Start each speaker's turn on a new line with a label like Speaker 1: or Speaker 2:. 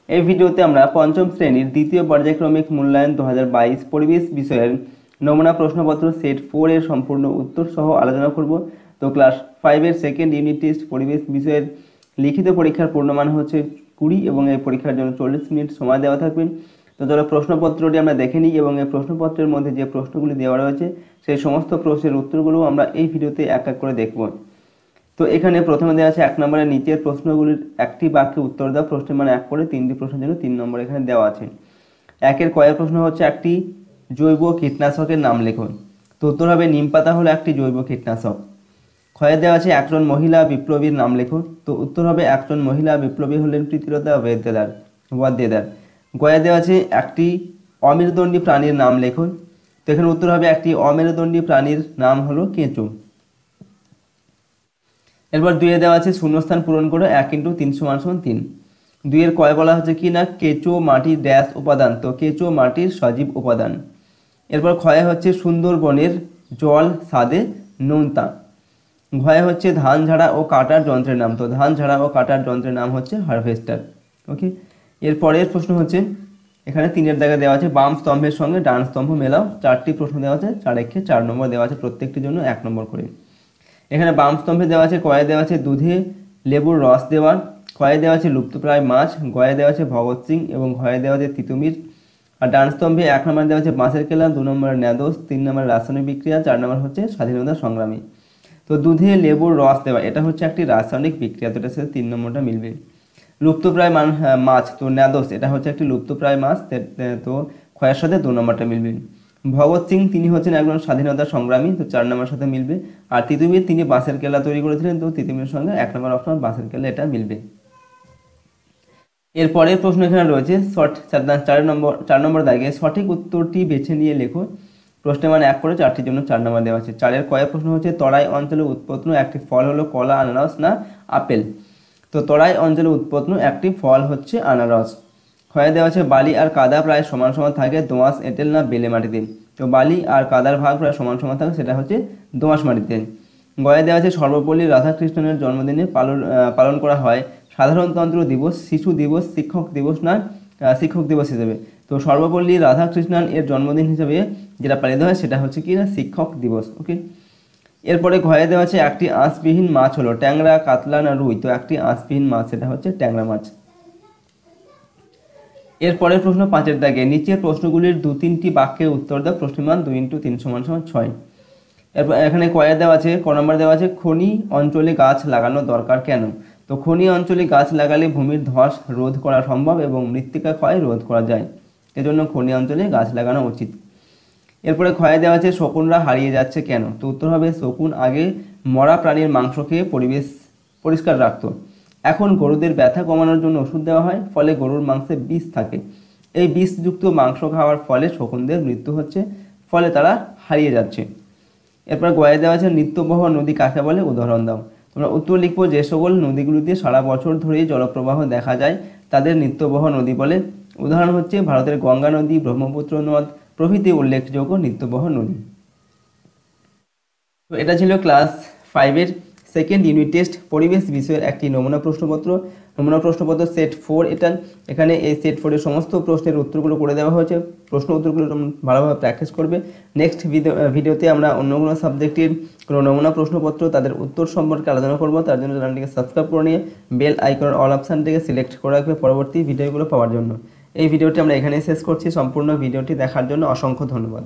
Speaker 1: এই ভিডিওতে আমরা পঞ্চম শ্রেণীর দ্বিতীয় পর্যায়ক্রমিক মূল্যায়ন 2022 পরিবেশ বিষয়ের নমুনা প্রশ্নপত্র সেট 4 এর সম্পূর্ণ উত্তর সহ আলোচনা করব। তো ক্লাস 5 এর সেকেন্ড ইউনিট টেস্ট পরিবেশ বিষয়ের লিখিত পরীক্ষার পূর্ণমান হচ্ছে 20 এবং এই পরীক্ষার জন্য 40 মিনিট সময় দেওয়া থাকবে। তো চলো প্রশ্নপত্রটি আমরা দেখে নিই এবং এই প্রশ্নপত্রের মধ্যে যে প্রশ্নগুলি দেওয়া রয়েছে সেই সমস্ত প্রশ্নের উত্তরগুলো আমরা এই ভিডিওতে এক এক করে দেখব। তো এখানে প্রথমে দেওয়া আছে 1 নম্বরের নিচের প্রশ্নগুলির একটি বাক্যে উত্তর দাও। প্রশ্নের মান 1 করে 3টি প্রশ্নের জন্য 3 নম্বর এখানে দেওয়া আছে। একের কয়ের প্রশ্ন হচ্ছে একটি জৈব কীটনাশকের নাম লিখুন। তো উত্তর হবে নিমপাতা হলো একটি জৈব কীটনাশক। ক্ষয়ে দেওয়া আছে একজন মহিলা বিপ্লবীর নাম লিখুন। তো উত্তর হবে একজন মহিলা বিপ্লবী হলেন প্রীতিলতা ওয়াদ্দেদার। গয়ে দেওয়া আছে একটি অমেরুদণ্ডী প্রাণীর নাম লিখুন। তো এখানে উত্তর হবে একটি অমেরুদণ্ডী প্রাণীর নাম হলো কেঁচো। এরপর 2 দেওয়া আছে শূন্যস্থান পূরণ করে 1 × 3 = 3। 2 এর কয় বলা হচ্ছে কি না কেঁচো মাটির ড্যাশ উপাদান। তো কেঁচো মাটির সজীব উপাদান। এরপর ক্ষয় হচ্ছে সুন্দরবনের জল স্বাদে নোনতা। ঘয়ে হচ্ছে ধান ঝাড়া ও কাটার যন্ত্রের নাম। তো ধান ঝাড়া ও কাটার যন্ত্রের নাম হচ্ছে হারভেস্টার। ওকে, এরপরের প্রশ্ন হচ্ছে এখানে 3 দাগে দেওয়া আছে বাম স্তম্ভের সঙ্গে ডান স্তম্ভ মেলাও। 4টি প্রশ্ন দেওয়া আছে, 4 একে 4 নম্বর দেওয়া আছে, প্রত্যেকটির জন্য 1 নম্বর করে। এখানে বাম স্তম্ভে দেওয়া আছে কয়ে দেওয়া আছে দুধে লেবুর রস দেওয়া। ক্ষয়ে দেওয়া আছে লুপ্তপ্রায় মাছ। গয়ে দেওয়া আছে ভগৎ সিং এবং ঘয়ে দেওয়া আছে তিতুমির। আর ডান স্তম্ভে 1 নম্বর দেওয়া আছে বাঁশের কেলা, 2 নম্বরে ন্যাদোস, 3 নম্বরে রাসায়নিক বিক্রিয়া, 4 নম্বর হচ্ছে স্বাধীনতা সংগ্রামী। তো দুধে লেবুর রস দেওয়া এটা হচ্ছে একটি রাসায়নিক বিক্রিয়া, তো এটার সাথে 3 নম্বরটা মিলবে। লুপ্তপ্রায় মাছ, তো ন্যাদোস এটা হচ্ছে একটি লুপ্তপ্রায় মাছ, তো ক্ষয়ের সাথে 2 নম্বরটা মিলবে। ভগৎ সিং তিনি হচ্ছেন একজন স্বাধীনতা সংগ্রামী, তো 4 নম্বর সাথে মিলবে। আর তিতুমির তিনি বাঁশের কেলা তৈরি করেছিলেন, তো তিতুমিরের সঙ্গে 1 নম্বর অপশন বাঁশের কেলা এটা মিলবে। এরপরের প্রশ্ন এখানে রয়েছে 4 নম্বর দাগে সঠিক উত্তরটি বেছে নিয়ে লেখো। প্রশ্নের মান 1 করে 4টির জন্য 4 নম্বর দেওয়া আছে। 4 এর কয়েক প্রশ্ন হচ্ছে তরাই অঞ্চলে উৎপন্ন একটি ফল হলো কলা, আনারস না আপেল। তো তরাই অঞ্চলে উৎপন্ন একটি ফল হচ্ছে আনারস। ক্ষয়ে দেওয়া আছে বালি আর কাদা প্রায় সমান সমান থাকে দোআঁশ এঁটেল না বেলে মাটিতে। তো বালি আর কাদার ভাগ প্রায় সমান সমান থাকে, সেটা হচ্ছে দোআঁশ মাটিতে। গয়ে দেওয়া আছে সর্বপল্লী রাধাকৃষ্ণনের জন্মদিনে পালন করা হয় সাধারণতন্ত্র দিবস, শিশু দিবস, শিক্ষক দিবস না শিক্ষক দিবস হিসেবে। তো সর্বপল্লী রাধাকৃষ্ণন এর জন্মদিন হিসেবে যেটা পালিত হয় সেটা হচ্ছে কি না শিক্ষক দিবস। ওকে, এরপরে ঘয়ে দেওয়া আছে একটি আঁশবিহীন মাছ হলো ট্যাংরা, কাতলা না রুই। তো একটি আঁশবিহীন মাছ, সেটা হচ্ছে ট্যাংরা মাছ। এরপরের প্রশ্ন 5 দাগে নিচের প্রশ্নগুলির 2-3টি বাক্যে উত্তর দাও। প্রশ্নের মান 2 × 3 = 6। এরপর এখানে কয়ে দেওয়া আছে ক নম্বর দেওয়া আছে খনি অঞ্চলে গাছ লাগানো দরকার কেন। তো খনি অঞ্চলে গাছ লাগালে ভূমির ধস রোধ করা সম্ভব এবং মৃত্তিকা ক্ষয় রোধ করা যায়, এজন্য খনি অঞ্চলে গাছ লাগানো উচিত। এরপরে ক্ষয়ে দেওয়া আছে শকুনরা হারিয়ে যাচ্ছে কেন। তো উত্তর হবে শকুন আগে মরা প্রাণীর মাংস খেয়ে পরিবেশ পরিষ্কার রাখতো, এখন গরুদের ব্যথা কমানোর জন্য ওষুধ দেওয়া হয়, ফলে গরুর মাংসে বিষ থাকে। এই বিষযুক্ত মাংস খাওয়ার ফলে শকুনদের মৃত্যু হচ্ছে, ফলে তারা হারিয়ে যাচ্ছে। এরপর গয়ে দেওয়া আছে নিত্যবহ নদী কাকে বলে, উদাহরণ দাও। তোমরা উত্তর লিখবো যে সকল নদীগুলিতে সারা বছর ধরেই জলপ্রবাহ দেখা যায় তাদের নিত্যবহ নদী বলে। উদাহরণ হচ্ছে ভারতের গঙ্গা নদী, ব্রহ্মপুত্র নদ প্রভৃতি উল্লেখযোগ্য নিত্যবহ নদী। তো এটা ছিল ক্লাস 5 সেকেন্ড ইউনিট টেস্ট পরিবেশ বিষয়ের একটি নমুনা প্রশ্নপত্র সেট 4 এটা। এখানে এই সেট 4 এর সমস্ত প্রশ্নের উত্তরগুলো করে দেওয়া হয়েছে। প্রশ্ন উত্তরগুলো তোমরা ভালোভাবে প্র্যাকটিস করবে। নেক্সট ভিডিওতে আমরা অন্য কোনো সাবজেক্টের কোনো নমুনা প্রশ্নপত্র তাদের উত্তর সম্পর্কে আলোচনা করব। তার জন্য চ্যানেলটিকে সাবস্ক্রাইব করে নিয়ে বেল আইকনের অল অপশানটিকে সিলেক্ট করে রাখবে পরবর্তী ভিডিওগুলো পাওয়ার জন্য। এই ভিডিওটি আমরা এখানেই শেষ করছি। সম্পূর্ণ ভিডিওটি দেখার জন্য অসংখ্য ধন্যবাদ।